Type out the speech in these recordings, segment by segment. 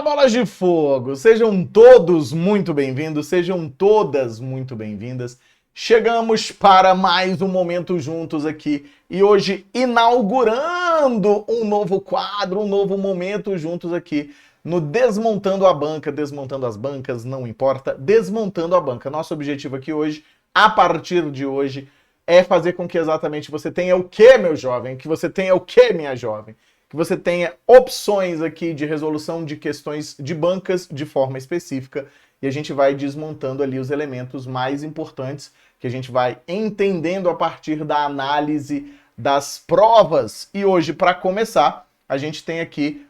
bolas de fogo! Sejam todos muito bem-vindos, sejam todas muito bem-vindas. Chegamos para mais um momento juntos aqui e hoje inaugurando um novo quadro, um novo momento juntos aqui no Desmontando a Banca, desmontando as bancas, não importa, desmontando a banca. Nosso objetivo aqui hoje, a partir de hoje, é fazer com que exatamente você tenha o quê, meu jovem? Que você tenha o quê, minha jovem? Que você tenha opções aqui de resolução de questões de bancas de forma específica e a gente vai desmontando ali os elementos mais importantes que a gente vai entendendo a partir da análise das provas. E hoje, para começar, a gente tem aqui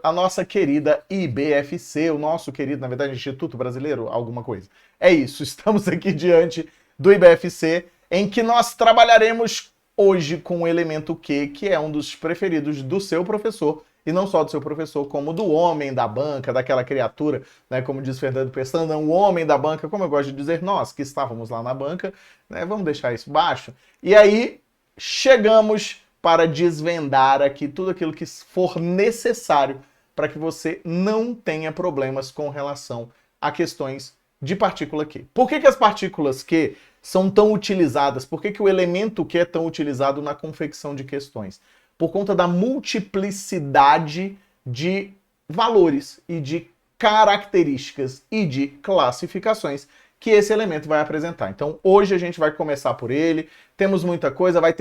a nossa querida IBFC, o nosso querido, na verdade, Instituto Brasileiro, alguma coisa. É isso, estamos aqui diante do IBFC, em que nós trabalharemos hoje com o elemento Q, que é um dos preferidos do seu professor, e não só do seu professor, como do homem da banca, daquela criatura, né, como diz Fernando Pestana, o homem da banca, como eu gosto de dizer, nós que estávamos lá na banca, né, vamos deixar isso baixo. E aí, chegamos para desvendar aqui tudo aquilo que for necessário para que você não tenha problemas com relação a questões de partícula Q. Por que as partículas Q são tão utilizadas? Por que o elemento Q é tão utilizado na confecção de questões? Por conta da multiplicidade de valores e de características e de classificações que esse elemento vai apresentar. Então, hoje a gente vai começar por ele, temos muita coisa, vai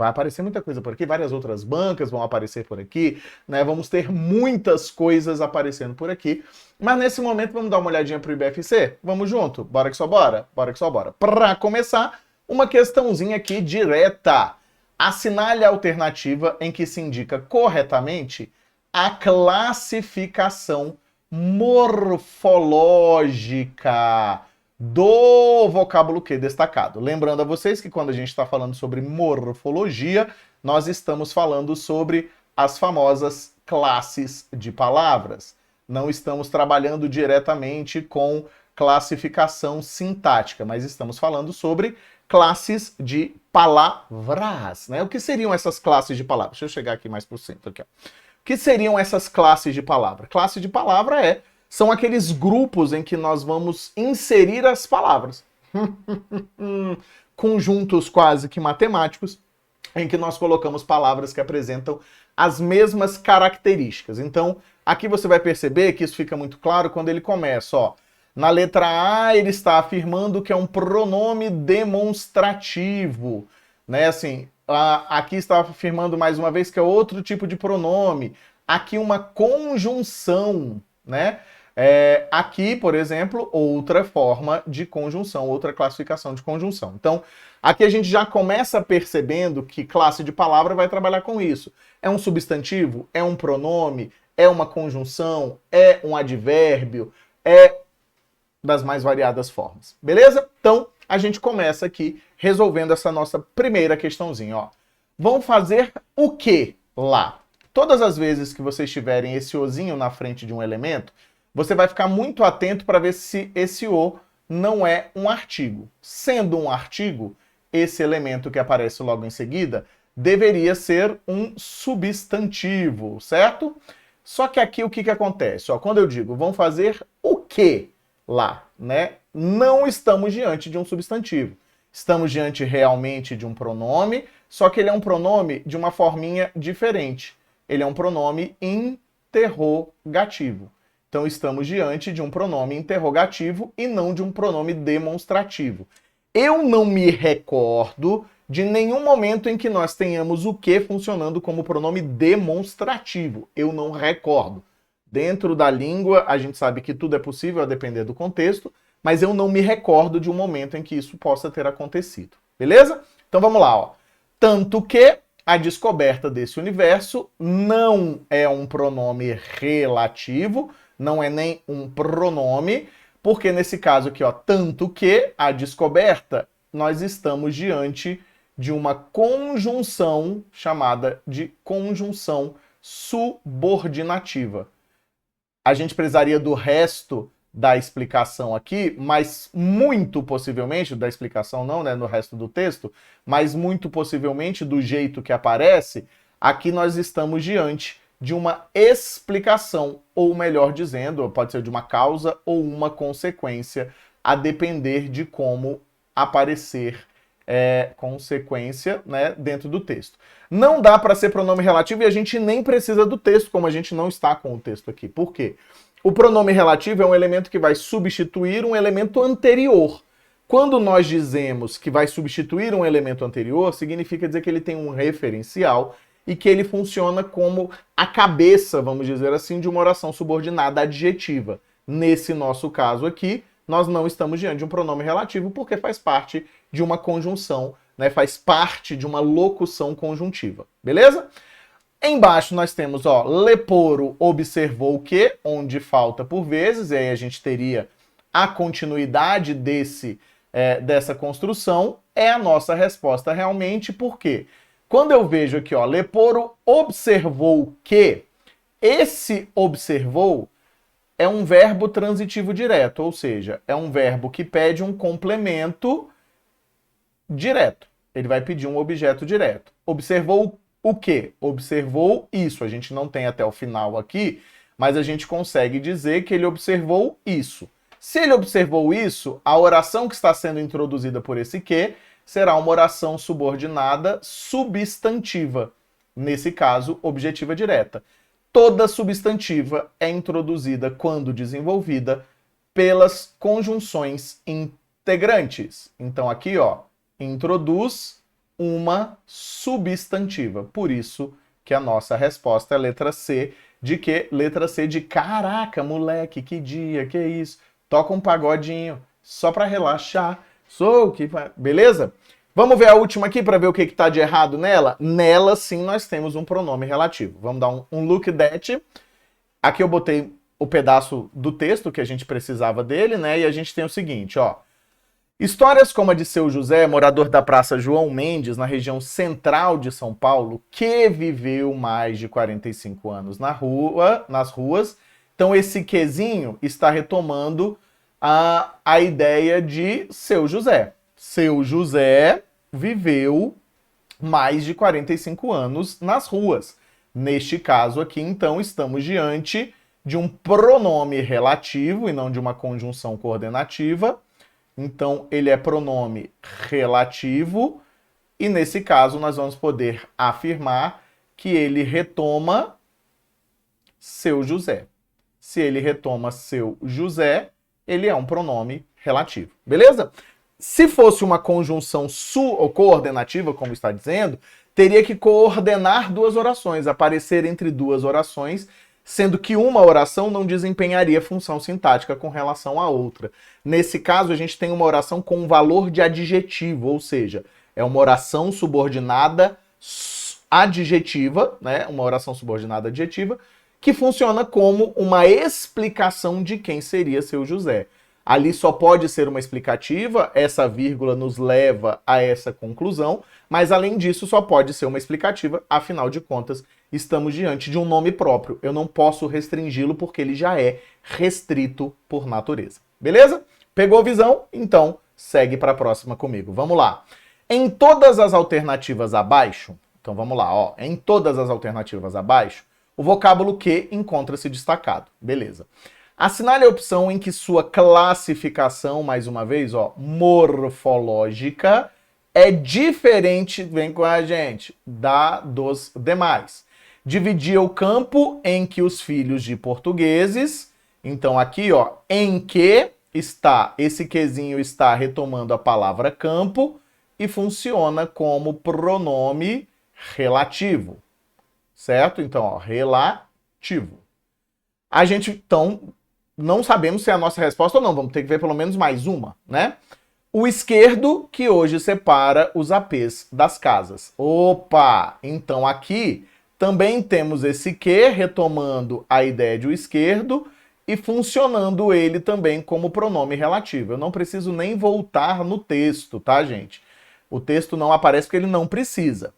aparecer muita coisa por aqui, várias outras bancas vão aparecer por aqui, né? Vamos ter muitas coisas aparecendo por aqui, mas nesse momento vamos dar uma olhadinha para o IBFC? Vamos junto? Bora que só bora? Bora que só bora. Para começar, uma questãozinha aqui direta. Assinale a alternativa em que se indica corretamente a classificação morfológica do vocábulo Q destacado. Lembrando a vocês que quando a gente está falando sobre morfologia, nós estamos falando sobre as famosas classes de palavras. Não estamos trabalhando diretamente com classificação sintática, mas estamos falando sobre classes de palavras, né? O que seriam essas classes de palavras? Deixa eu chegar aqui mais pro centro aqui, ó. O que seriam essas classes de palavra? Classe de palavra são aqueles grupos em que nós vamos inserir as palavras. Conjuntos quase que matemáticos, em que nós colocamos palavras que apresentam as mesmas características. Então, aqui você vai perceber que isso fica muito claro quando ele começa, ó. Na letra A, ele está afirmando que é um pronome demonstrativo, né? Assim, aqui está afirmando mais uma vez que é outro tipo de pronome. Aqui uma conjunção, né? Aqui, por exemplo, outra forma de conjunção, outra classificação de conjunção. Então, aqui a gente já começa percebendo que classe de palavra vai trabalhar com isso. É um substantivo? É um pronome? É uma conjunção? É um advérbio? É das mais variadas formas. Beleza? Então, a gente começa aqui resolvendo essa nossa primeira questãozinha, ó. Vão fazer o que lá? Todas as vezes que vocês tiverem esse ozinho na frente de um elemento, você vai ficar muito atento para ver se esse o não é um artigo. Sendo um artigo, esse elemento que aparece logo em seguida deveria ser um substantivo, certo? Só que aqui o que acontece? Ó, quando eu digo vão fazer o que lá, né? Não estamos diante de um substantivo. Estamos diante realmente de um pronome, só que ele é um pronome de uma forminha diferente. Ele é um pronome interrogativo. Então estamos diante de um pronome interrogativo e não de um pronome demonstrativo. Eu não me recordo de nenhum momento em que nós tenhamos o que funcionando como pronome demonstrativo. Eu não recordo. Dentro da língua, a gente sabe que tudo é possível a depender do contexto, mas eu não me recordo de um momento em que isso possa ter acontecido. Beleza? Então vamos lá, ó. Tanto que a descoberta desse universo não é um pronome relativo, não é nem um pronome, porque nesse caso aqui, ó, tanto que a descoberta, nós estamos diante de uma conjunção chamada de conjunção subordinativa. A gente precisaria do resto da explicação aqui, mas muito possivelmente, da explicação não, né, no resto do texto, mas muito possivelmente do jeito que aparece, aqui nós estamos diante de uma explicação, ou melhor dizendo, pode ser de uma causa ou uma consequência, a depender de como aparecer consequência, né, dentro do texto. Não dá para ser pronome relativo e a gente nem precisa do texto, como a gente não está com o texto aqui. Por quê? O pronome relativo é um elemento que vai substituir um elemento anterior. Quando nós dizemos que vai substituir um elemento anterior, significa dizer que ele tem um referencial e que ele funciona como a cabeça, vamos dizer assim, de uma oração subordinada adjetiva. Nesse nosso caso aqui, nós não estamos diante de um pronome relativo porque faz parte de uma conjunção, né? Faz parte de uma locução conjuntiva, beleza? Embaixo nós temos, ó, Leporo observou que, onde falta por vezes, e aí a gente teria a continuidade dessa construção, é a nossa resposta realmente, porque quando eu vejo aqui, ó, Leporo observou que, esse observou é um verbo transitivo direto, ou seja, é um verbo que pede um complemento direto. Ele vai pedir um objeto direto. Observou o quê? Observou isso. A gente não tem até o final aqui, mas a gente consegue dizer que ele observou isso. Se ele observou isso, a oração que está sendo introduzida por esse que será uma oração subordinada substantiva. Nesse caso, objetiva direta. Toda substantiva é introduzida quando desenvolvida pelas conjunções integrantes. Então aqui, ó, introduz uma substantiva. Por isso que a nossa resposta é letra C. De quê? Letra C de caraca, moleque, que dia, que isso? Toca um pagodinho, só para relaxar. Beleza? Vamos ver a última aqui para ver o que está de errado nela? Nela, sim, nós temos um pronome relativo. Vamos dar um look at. Aqui eu botei o pedaço do texto que a gente precisava dele, né? E a gente tem o seguinte, ó. Histórias como a de Seu José, morador da Praça João Mendes, na região central de São Paulo, que viveu mais de 45 anos nas ruas. Então esse quezinho está retomando a ideia de Seu José. Seu José viveu mais de 45 anos nas ruas. Neste caso aqui, então, estamos diante de um pronome relativo e não de uma conjunção coordenativa. Então, ele é pronome relativo e, nesse caso, nós vamos poder afirmar que ele retoma Seu José. Se ele retoma Seu José, ele é um pronome relativo. Beleza? Se fosse uma conjunção ou coordenativa, como está dizendo, teria que coordenar duas orações, aparecer entre duas orações, sendo que uma oração não desempenharia função sintática com relação à outra. Nesse caso, a gente tem uma oração com um valor de adjetivo, ou seja, é uma oração subordinada adjetiva, né? Uma oração subordinada adjetiva, que funciona como uma explicação de quem seria Seu José. Ali só pode ser uma explicativa, essa vírgula nos leva a essa conclusão, mas além disso só pode ser uma explicativa, afinal de contas, estamos diante de um nome próprio. Eu não posso restringi-lo porque ele já é restrito por natureza. Beleza? Pegou visão? Então segue para a próxima comigo. Vamos lá. Em todas as alternativas abaixo, então vamos lá, ó. Em todas as alternativas abaixo, o vocábulo que encontra-se destacado. Beleza. Assinale a opção em que sua classificação, mais uma vez, ó, morfológica, é diferente, vem com a gente, da dos demais. Dividia o campo em que os filhos de portugueses, então aqui, ó, em que está, esse quezinho está retomando a palavra campo e funciona como pronome relativo, certo? Então, ó, relativo. A gente, então, não sabemos se é a nossa resposta ou não, vamos ter que ver pelo menos mais uma, né? O esquerdo, que hoje separa os apês das casas. Opa! Então aqui também temos esse que, retomando a ideia de o esquerdo e funcionando ele também como pronome relativo. Eu não preciso nem voltar no texto, tá, gente? O texto não aparece porque ele não precisa.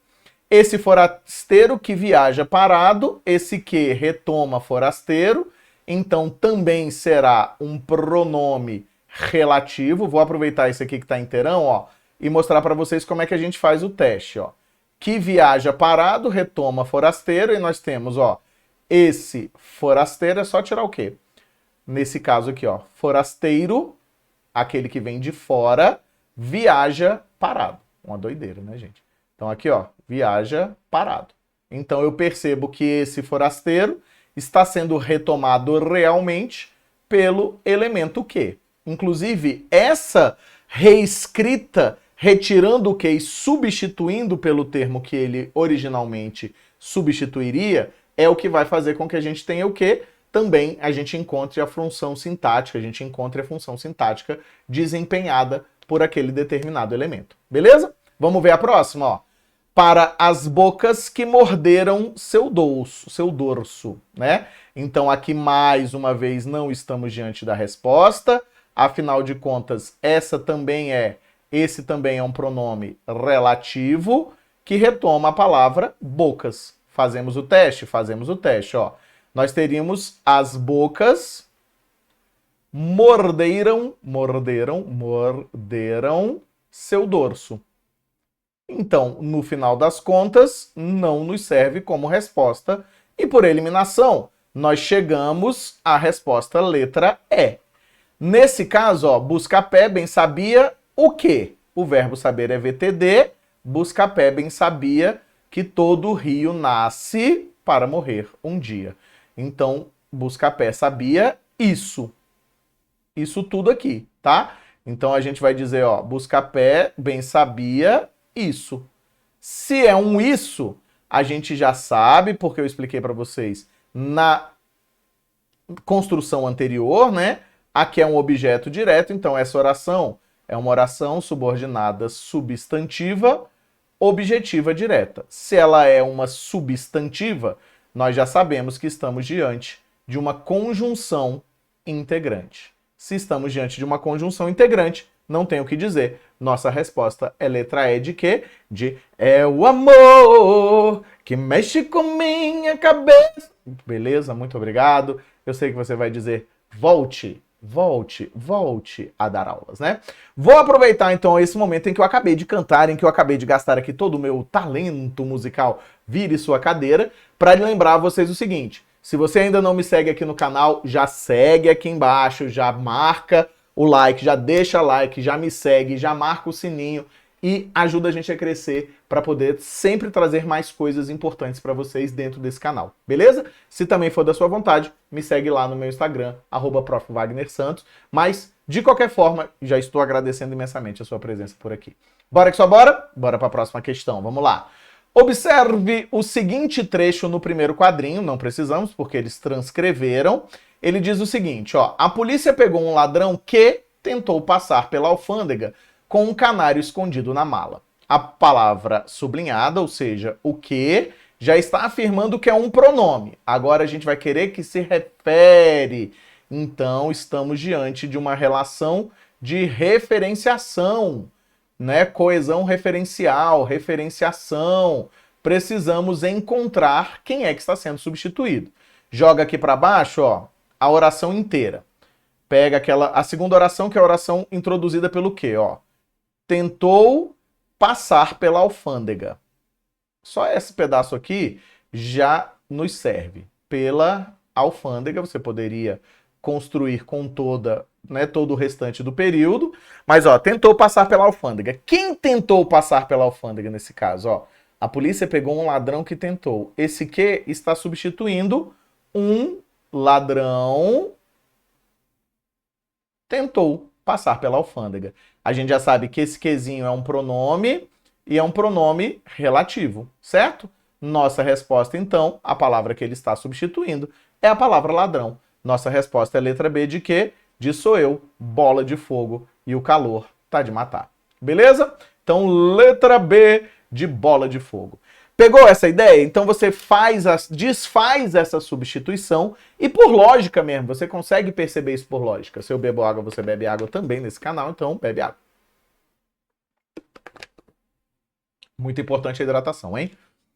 Esse forasteiro que viaja parado, esse que retoma forasteiro, então também será um pronome relativo. Vou aproveitar esse aqui que está inteirão, ó, e mostrar para vocês como é que a gente faz o teste, ó. Que viaja parado, retoma forasteiro, e nós temos, ó, esse forasteiro é só tirar o quê? Nesse caso aqui, ó, forasteiro, aquele que vem de fora, viaja parado. Uma doideira, né, gente? Então aqui, ó, viaja parado. Então eu percebo que esse forasteiro está sendo retomado realmente pelo elemento que. Inclusive, essa reescrita, retirando o que e substituindo pelo termo que ele originalmente substituiria, é o que vai fazer com que a gente tenha o que? Também a gente encontre a função sintática, a gente encontre a função sintática desempenhada por aquele determinado elemento. Beleza? Vamos ver a próxima, ó. Para as bocas que morderam seu dorso, né? Então aqui mais uma vez não estamos diante da resposta, afinal de contas esse também é um pronome relativo que retoma a palavra bocas. Fazemos o teste, ó. Nós teríamos as bocas morderam seu dorso. Então, no final das contas, não nos serve como resposta e por eliminação, nós chegamos à resposta letra E. Nesse caso, ó, busca-pé bem sabia o quê? O verbo saber é VTD, busca-pé bem sabia que todo rio nasce para morrer um dia. Então, busca-pé sabia isso. Isso tudo aqui, tá? Então a gente vai dizer, ó, busca-pé bem sabia isso. Se é um isso, a gente já sabe, porque eu expliquei para vocês na construção anterior, né? Aqui é um objeto direto, então essa oração é uma oração subordinada substantiva, objetiva direta. Se ela é uma substantiva, nós já sabemos que estamos diante de uma conjunção integrante. Se estamos diante de uma conjunção integrante, não tem o que dizer. Nossa resposta é letra E de quê? De é o amor que mexe com minha cabeça. Beleza? Muito obrigado. Eu sei que você vai dizer volte a dar aulas, né? Vou aproveitar então esse momento em que eu acabei de cantar, em que eu acabei de gastar aqui todo o meu talento musical, vire sua cadeira, para lembrar a vocês o seguinte: se você ainda não me segue aqui no canal, já segue aqui embaixo, já marca o like, já deixa like, já me segue, já marca o sininho e ajuda a gente a crescer para poder sempre trazer mais coisas importantes para vocês dentro desse canal, beleza? Se também for da sua vontade, me segue lá no meu Instagram, @profwagnersantos, mas de qualquer forma, já estou agradecendo imensamente a sua presença por aqui. Bora que só bora? Bora para a próxima questão, vamos lá. Observe o seguinte trecho no primeiro quadrinho, não precisamos porque eles transcreveram. Ele diz o seguinte, ó: a polícia pegou um ladrão que tentou passar pela alfândega com um canário escondido na mala. A palavra sublinhada, ou seja, o que, já está afirmando que é um pronome. Agora a gente vai querer que se refere. Então estamos diante de uma relação de referenciação, né? Coesão referencial, referenciação. Precisamos encontrar quem é que está sendo substituído. Joga aqui para baixo, ó, a oração inteira. Pega a segunda oração, que é a oração introduzida pelo quê, ó? Tentou passar pela alfândega. Só esse pedaço aqui já nos serve. Pela alfândega, você poderia construir com todo o restante do período, mas ó, tentou passar pela alfândega. Quem tentou passar pela alfândega nesse caso? Ó, a polícia pegou um ladrão que tentou. Esse que está substituindo um ladrão tentou passar pela alfândega. A gente já sabe que esse quezinho é um pronome e é um pronome relativo, certo? Nossa resposta, então, a palavra que ele está substituindo é a palavra ladrão. Nossa resposta é letra B de quê? De sou eu, bola de fogo e o calor tá de matar. Beleza? Então, letra B de bola de fogo. Pegou essa ideia? Então você desfaz essa substituição e por lógica mesmo, você consegue perceber isso por lógica. Se eu bebo água, você bebe água também nesse canal, então bebe água. Muito importante a hidratação, hein?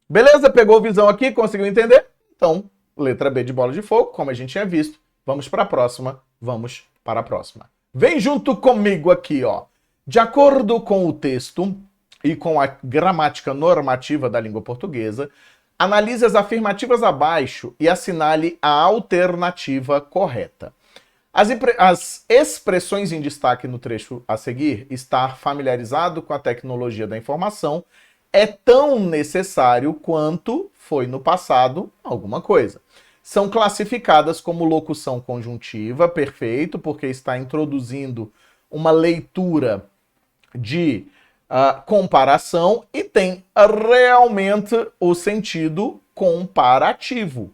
Beleza? Pegou visão aqui? Conseguiu entender? Então, letra B de bola de fogo, como a gente tinha visto. Vamos para a próxima. Vamos para a próxima. Vem junto comigo aqui, ó. De acordo com o texto e com a gramática normativa da língua portuguesa, Analise as afirmativas abaixo e assinale a alternativa correta. As expressões em destaque no trecho a seguir, estar familiarizado com a tecnologia da informação, é tão necessário quanto foi no passado alguma coisa. São classificadas como locução conjuntiva, perfeito, porque está introduzindo uma leitura de comparação e tem realmente o sentido comparativo,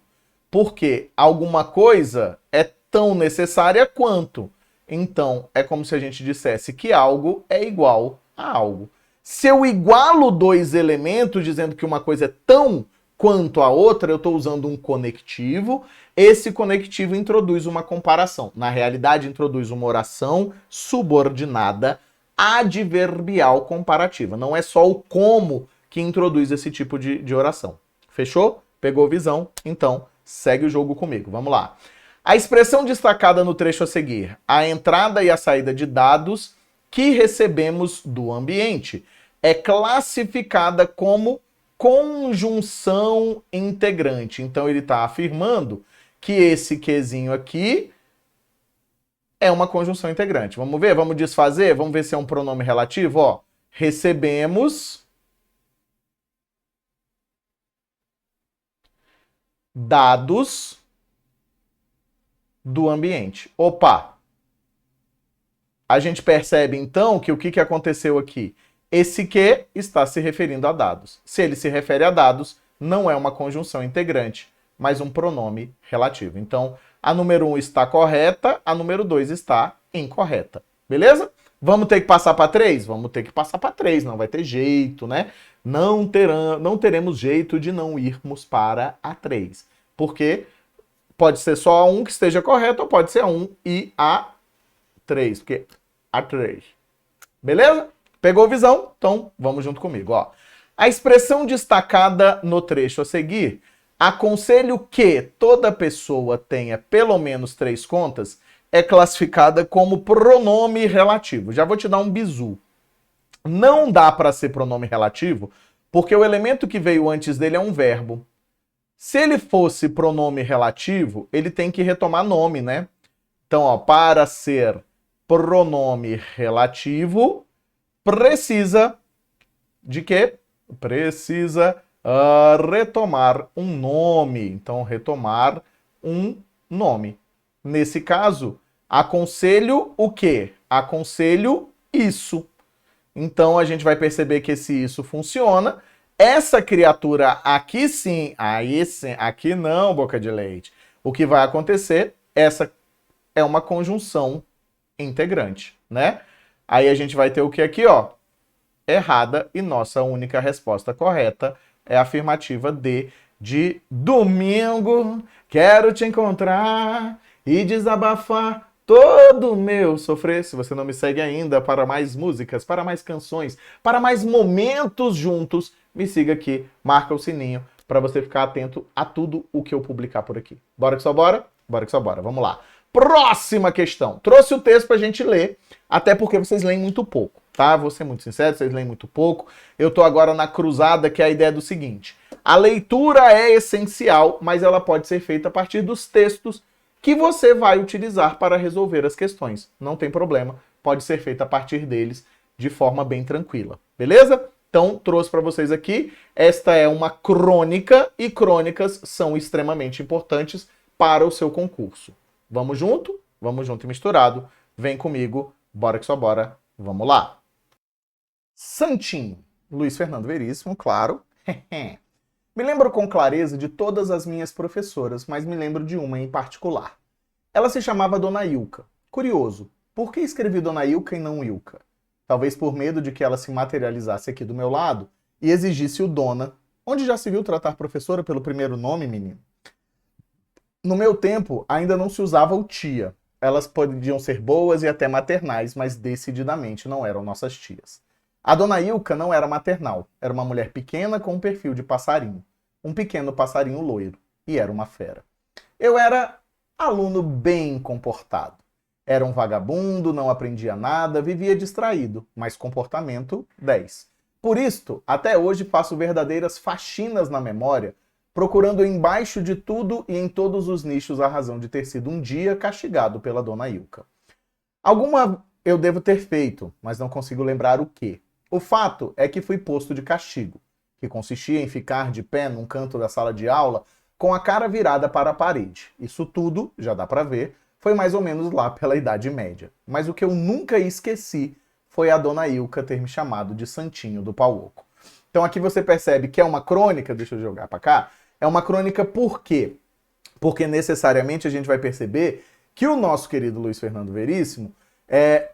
porque alguma coisa é tão necessária quanto. Então, é como se a gente dissesse que algo é igual a algo. Se eu igualo dois elementos dizendo que uma coisa é tão quanto a outra, eu estou usando um conectivo. Esse conectivo introduz uma comparação. Na realidade, introduz uma oração subordinada adverbial comparativa. Não é só o como que introduz esse tipo de oração. Fechou? Pegou visão? Então, segue o jogo comigo. Vamos lá. A expressão destacada no trecho a seguir, a entrada e a saída de dados que recebemos do ambiente, é classificada como conjunção integrante. Então, ele está afirmando que esse quezinho aqui é uma conjunção integrante. Vamos ver? Vamos desfazer? Vamos ver se é um pronome relativo? Ó, recebemos dados do ambiente. Opa! A gente percebe, então, que o que aconteceu aqui? Esse que está se referindo a dados. Se ele se refere a dados, não é uma conjunção integrante, mas um pronome relativo. Então, a número 1 está correta, a número 2 está incorreta. Beleza? Vamos ter que passar para 3? Vamos ter que passar para 3, não vai ter jeito, né? Não teremos jeito de não irmos para a 3. Porque pode ser só a 1 que esteja correto, ou pode ser a 1 e a 3. Porque a 3. Beleza? Pegou visão? Então, vamos junto comigo. Ó. A expressão destacada no trecho a seguir, aconselho que toda pessoa tenha pelo menos 3 contas, é classificada como pronome relativo. Já vou te dar um bizu. Não dá para ser pronome relativo, porque o elemento que veio antes dele é um verbo. Se ele fosse pronome relativo, ele tem que retomar nome, né? Então, ó, para ser pronome relativo, precisa de quê? Precisa retomar um nome. Então, retomar um nome. Nesse caso, aconselho o quê? Aconselho isso. Então, a gente vai perceber que esse isso funciona. Essa criatura aqui sim, aí sim, aqui não, boca de leite. O que vai acontecer? Essa é uma conjunção integrante, né? Aí a gente vai ter o que aqui, ó? Errada, e nossa única resposta correta é a afirmativa D de domingo. Quero te encontrar e desabafar todo o meu sofrer. Se você não me segue ainda, para mais músicas, para mais canções, para mais momentos juntos, me siga aqui, marca o sininho para você ficar atento a tudo o que eu publicar por aqui. Bora que só bora? Bora que só bora. Vamos lá. Próxima questão. Trouxe o texto pra gente ler, até porque vocês leem muito pouco, tá? Vou ser muito sincero, vocês leem muito pouco. Eu tô agora na cruzada, que é a ideia do seguinte. A leitura é essencial, mas ela pode ser feita a partir dos textos que você vai utilizar para resolver as questões. Não tem problema, pode ser feita a partir deles de forma bem tranquila, beleza? Então, trouxe para vocês aqui. Esta é uma crônica, e crônicas são extremamente importantes para o seu concurso. Vamos junto? Vamos junto e misturado. Vem comigo, bora que só bora. Vamos lá. Santinho. Luiz Fernando Veríssimo, claro. Me lembro com clareza de todas as minhas professoras, mas me lembro de uma em particular. Ela se chamava Dona Ilka. Curioso, por que escrevi Dona Ilka e não Ilka? Talvez por medo de que ela se materializasse aqui do meu lado e exigisse o Dona, onde já se viu tratar professora pelo primeiro nome, menino. No meu tempo, ainda não se usava o tia. Elas podiam ser boas e até maternais, mas decididamente não eram nossas tias. A Dona Ilka não era maternal. Era uma mulher pequena com um perfil de passarinho. Um pequeno passarinho loiro. E era uma fera. Eu era aluno bem comportado. Era um vagabundo, não aprendia nada, vivia distraído, mas comportamento 10. Por isto, até hoje faço verdadeiras faxinas na memória procurando embaixo de tudo e em todos os nichos a razão de ter sido um dia castigado pela dona Ilka. Alguma eu devo ter feito, mas não consigo lembrar o quê. O fato é que fui posto de castigo, que consistia em ficar de pé num canto da sala de aula com a cara virada para a parede. Isso tudo, já dá para ver, foi mais ou menos lá pela Idade Média. Mas o que eu nunca esqueci foi a dona Ilka ter me chamado de Santinho do Pau Oco. Então aqui você percebe que é uma crônica, deixa eu jogar para cá, é uma crônica por quê? Porque necessariamente a gente vai perceber que o nosso querido Luiz Fernando Veríssimo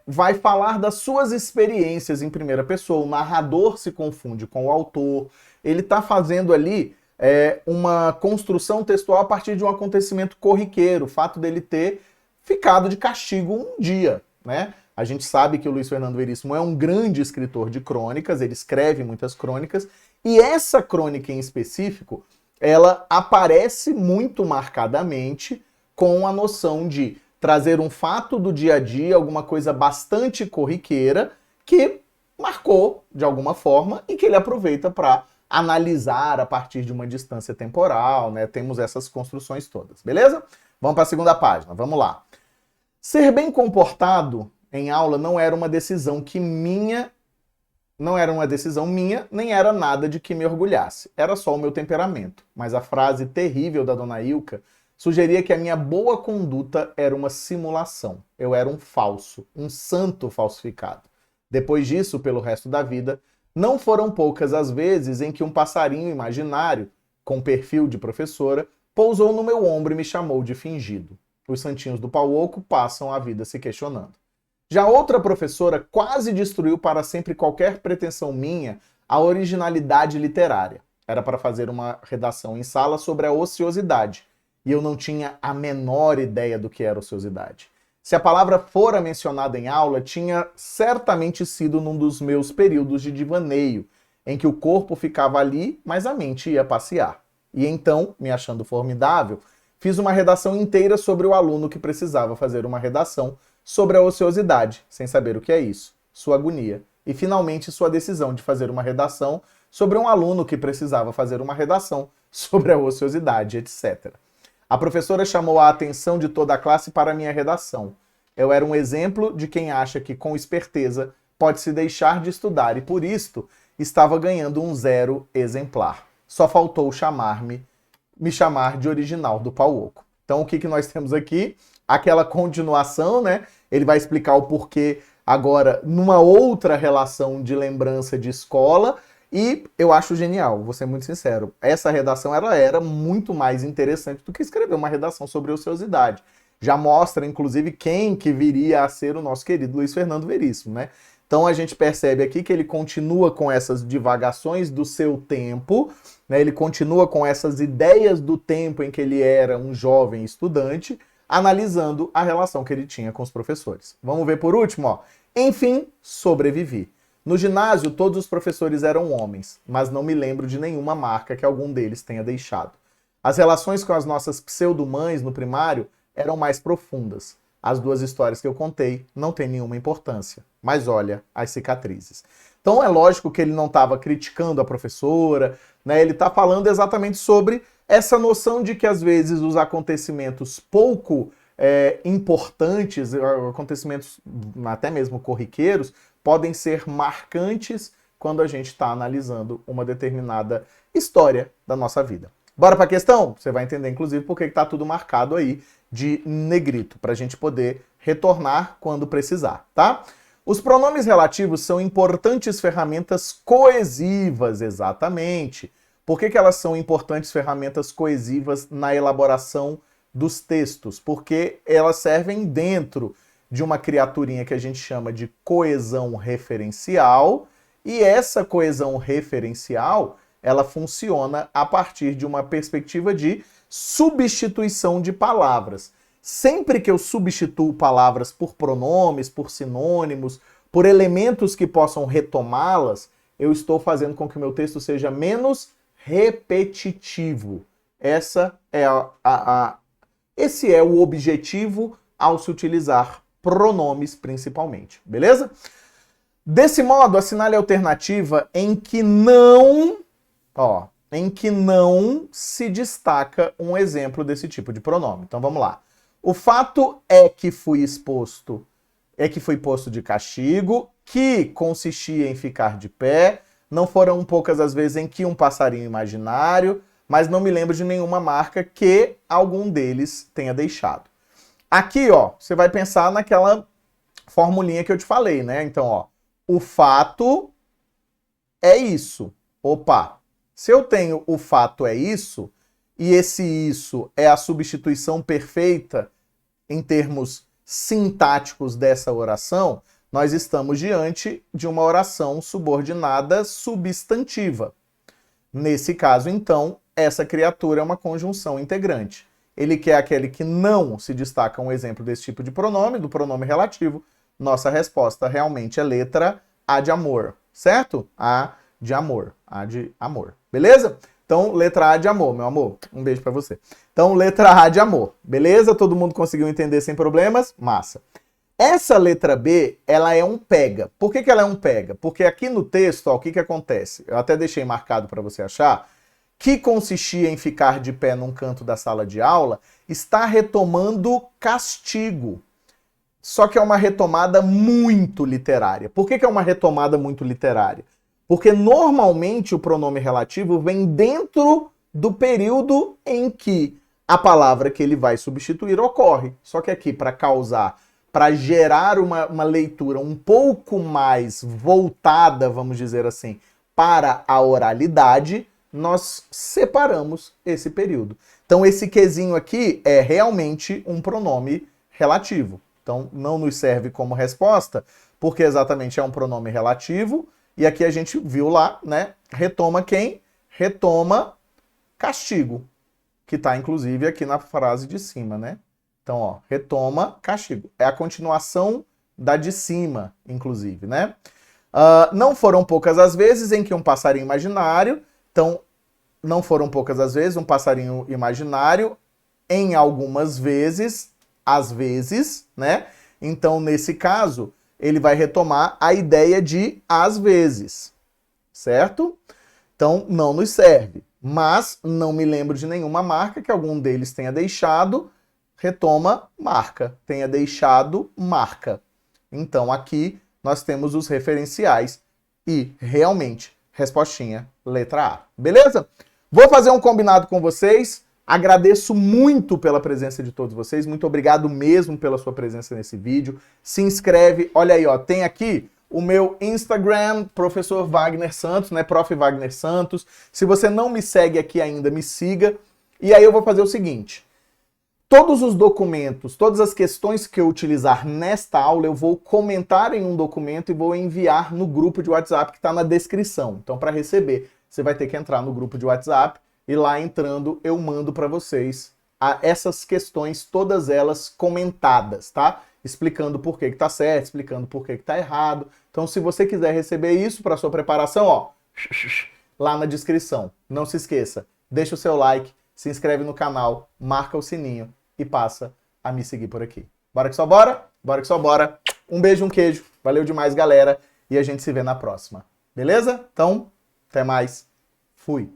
vai falar das suas experiências em primeira pessoa. O narrador se confunde com o autor. Ele está fazendo ali uma construção textual a partir de um acontecimento corriqueiro, o fato dele ter ficado de castigo um dia, né? A gente sabe que o Luiz Fernando Veríssimo é um grande escritor de crônicas, ele escreve muitas crônicas, e essa crônica em específico, ela aparece muito marcadamente com a noção de trazer um fato do dia a dia, alguma coisa bastante corriqueira, que marcou de alguma forma e que ele aproveita para analisar a partir de uma distância temporal, né? Temos essas construções todas, beleza? Vamos para a segunda página, vamos lá. Ser bem comportado em aula não era uma decisão minha, nem era nada de que me orgulhasse. Era só o meu temperamento. Mas a frase terrível da dona Ilka sugeria que a minha boa conduta era uma simulação. Eu era um falso, um santo falsificado. Depois disso, pelo resto da vida, não foram poucas as vezes em que um passarinho imaginário, com perfil de professora, pousou no meu ombro e me chamou de fingido. Os santinhos do Pau Oco passam a vida se questionando. Já outra professora quase destruiu para sempre qualquer pretensão minha à originalidade literária. Era para fazer uma redação em sala sobre a ociosidade, e eu não tinha a menor ideia do que era ociosidade. Se a palavra fora mencionada em aula, tinha certamente sido num dos meus períodos de divaneio, em que o corpo ficava ali, mas a mente ia passear. E então, me achando formidável, fiz uma redação inteira sobre o aluno que precisava fazer uma redação sobre a ociosidade, sem saber o que é isso, sua agonia, e finalmente sua decisão de fazer uma redação sobre um aluno que precisava fazer uma redação sobre a ociosidade, etc. A professora chamou a atenção de toda a classe para a minha redação. Eu era um exemplo de quem acha que com esperteza pode se deixar de estudar e por isto estava ganhando um 0 exemplar. Só faltou me chamar de original do Pau Oco. Então o que nós temos aqui? Aquela continuação, né? Ele vai explicar o porquê agora numa outra relação de lembrança de escola e eu acho genial, vou ser muito sincero. Essa redação ela era muito mais interessante do que escrever uma redação sobre ociosidade. Já mostra, inclusive, quem que viria a ser o nosso querido Luiz Fernando Veríssimo, né? Então a gente percebe aqui que ele continua com essas divagações do seu tempo, né? Ele continua com essas ideias do tempo em que ele era um jovem estudante, analisando a relação que ele tinha com os professores. Vamos ver por último, ó. Enfim, sobrevivi. No ginásio, todos os professores eram homens, mas não me lembro de nenhuma marca que algum deles tenha deixado. As relações com as nossas pseudo-mães no primário eram mais profundas. As duas histórias que eu contei não têm nenhuma importância, mas olha as cicatrizes. Então é lógico que ele não estava criticando a professora, né? Ele está falando exatamente sobre essa noção de que às vezes os acontecimentos pouco importantes, acontecimentos até mesmo corriqueiros, podem ser marcantes quando a gente está analisando uma determinada história da nossa vida. Bora para a questão? Você vai entender, inclusive, por que está tudo marcado aí de negrito, para a gente poder retornar quando precisar, tá? Os pronomes relativos são importantes ferramentas coesivas, exatamente. Por que elas são importantes ferramentas coesivas na elaboração dos textos? Porque elas servem dentro de uma criaturinha que a gente chama de coesão referencial, e essa coesão referencial, ela funciona a partir de uma perspectiva de substituição de palavras. Sempre que eu substituo palavras por pronomes, por sinônimos, por elementos que possam retomá-las, eu estou fazendo com que o meu texto seja menos repetitivo. Esse é o objetivo ao se utilizar pronomes principalmente, beleza? Desse modo, assinale a alternativa em que não em que não se destaca um exemplo desse tipo de pronome. Então vamos lá. O fato é que fui posto de castigo, que consistia em ficar de pé. Não foram poucas as vezes em que um passarinho imaginário, mas não me lembro de nenhuma marca que algum deles tenha deixado. Aqui, ó, você vai pensar naquela formulinha que eu te falei, né? Então, ó, o fato é isso. Opa, se eu tenho o fato é isso, e esse isso é a substituição perfeita em termos sintáticos dessa oração, nós estamos diante de uma oração subordinada substantiva. Nesse caso, então, essa criatura é uma conjunção integrante. Ele quer aquele que não se destaca um exemplo desse tipo de pronome, do pronome relativo. Nossa resposta realmente é letra A de amor, certo? A de amor, A de amor. Beleza? Então, letra A de amor, meu amor. Um beijo pra você. Então, letra A de amor. Beleza? Todo mundo conseguiu entender sem problemas? Massa. Essa letra B, ela é um pega. Por que ela é um pega? Porque aqui no texto, ó, o que acontece? Eu até deixei marcado para você achar. Que consistia em ficar de pé num canto da sala de aula, está retomando castigo. Só que é uma retomada muito literária. Por que é uma retomada muito literária? Porque normalmente o pronome relativo vem dentro do período em que a palavra que ele vai substituir ocorre. Só que aqui, para gerar uma leitura um pouco mais voltada, vamos dizer assim, para a oralidade, nós separamos esse período. Então esse quezinho aqui é realmente um pronome relativo. Então não nos serve como resposta, porque exatamente é um pronome relativo, e aqui a gente viu lá, né? Retoma quem? Retoma castigo, que está inclusive aqui na frase de cima, né? Então, ó, retoma castigo. É a continuação da de cima, inclusive, né? Não foram poucas as vezes em que um passarinho imaginário, então, não foram poucas as vezes um passarinho imaginário, em algumas vezes, às vezes, né? Então, nesse caso, ele vai retomar a ideia de às vezes, certo? Então, não nos serve. Mas não me lembro de nenhuma marca que algum deles tenha deixado. Retoma marca. Tenha deixado marca. Então, aqui nós temos os referenciais e, realmente, respostinha, letra A. Beleza? Vou fazer um combinado com vocês. Agradeço muito pela presença de todos vocês. Muito obrigado mesmo pela sua presença nesse vídeo. Se inscreve. Olha aí, ó, tem aqui o meu Instagram, Professor Wagner Santos, né? Prof. Wagner Santos. Se você não me segue aqui ainda, me siga. E aí eu vou fazer o seguinte. Todos os documentos, todas as questões que eu utilizar nesta aula, eu vou comentar em um documento e vou enviar no grupo de WhatsApp que está na descrição. Então, para receber, você vai ter que entrar no grupo de WhatsApp e lá entrando eu mando para vocês essas questões, todas elas comentadas, tá? Explicando por que tá certo, explicando por que tá errado. Então, se você quiser receber isso para sua preparação, ó, lá na descrição. Não se esqueça, deixa o seu like, se inscreve no canal, marca o sininho e passa a me seguir por aqui. Bora que só bora? Bora que só bora. Um beijo, um queijo. Valeu demais, galera. E a gente se vê na próxima. Beleza? Então, até mais. Fui.